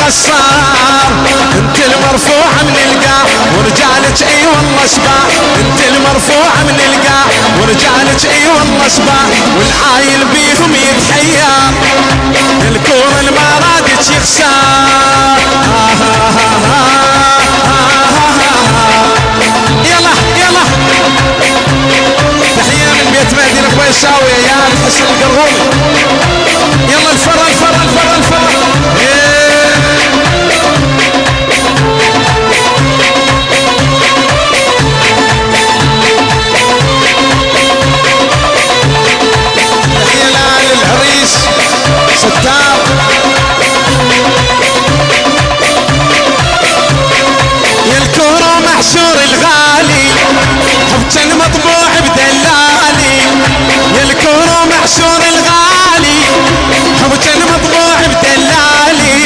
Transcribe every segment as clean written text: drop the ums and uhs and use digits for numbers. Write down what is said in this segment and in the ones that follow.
غصار، انت المرفوعة من القاع ورجالك اي والله شباب، انت المرفوعة من القاع ورجالك اي والله شباب، والعايل بيهم يتحير الكورة ما رادت يخسر. يلا يلا تحية من بيت مهدي الكويساوي يا الحسن القرغومي. يلا الفرة الفرة الفرة الفرة تحية لآل العريس ستار. يا الكورة محشور الغالي حبتن مطبوع بدلالي، يا الكورة محشور الغالي حبتن مطبوع بدلالي،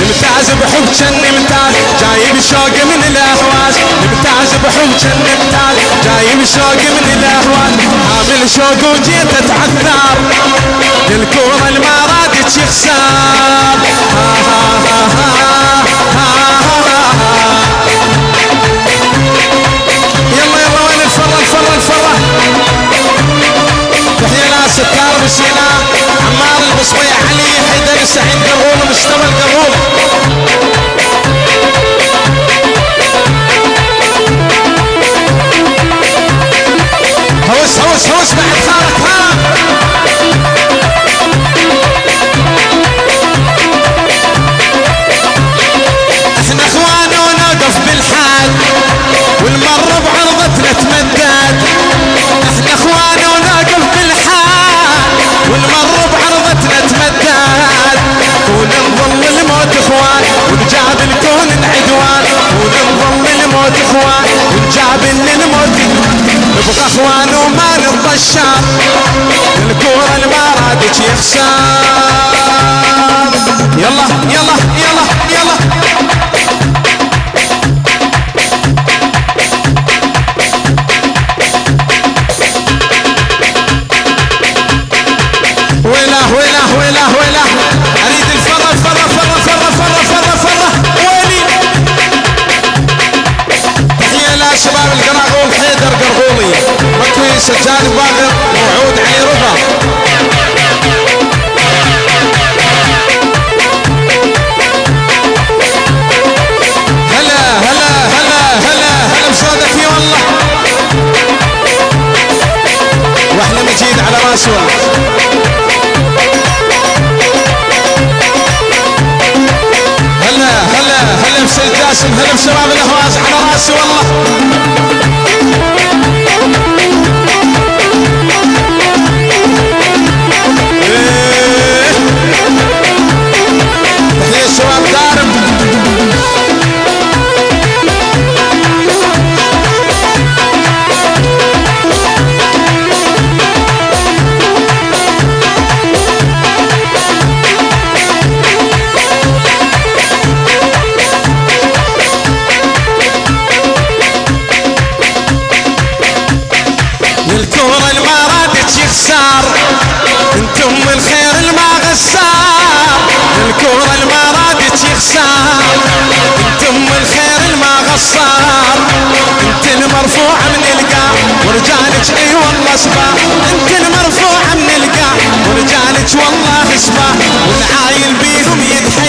نمتاز بحبتن نمتاز جايب شوق من الاهواز، نمتاز بحبتن نمتاز جايب شوق من الاهواز، عامل شوق وجيت اتعثر يا الكورة ما رادت يخسر. يلا يلا وين الفرة الفرة الفرة. تحية لا ستار بسيناء عمار البصبيع علي حيدر سعيد قرغول مستوى القرغول. هوس هوس هوس بعد خالك ها. احنا اخوان ونقف بالحال والمر بعرضتنا تمدد، احنا اخوان ونقف بالحال والمر بعرضتنا تمدد، ونظل الموت اخوان ونجاب الكون عدوان، ونظل الموت اخوان ونجاب للموت، نبقى اخوان وما نتطشر الكورة ما رادت يخسر. يلا يلا يلا يلا ويله ويله ويله ويله اريد الفرة فرة فرة فرة فرة فرة فرة ويلي. تحية لشباب القراغول حيدر قرغولي مكوي سجاد باقر موعود علي رضا. هلا هلا هلا هلا هلا بصادقي والله، واحنا مجيد على راسي والله. هلا هلا هلا بسيد جاسم، هلا بشباب الاهواز على راسي والله. تحية شباب دارم. الكورة الما رادت يخسر انتم الخير الما غسار، الكورة الما رادت يخسر انتم الخير الما غسار، انت المرفوعة من القاع ورجالك اي والله سبا، انت المرفوعة من القاع ورجالك والله سبا، والعايل بيهم يدحر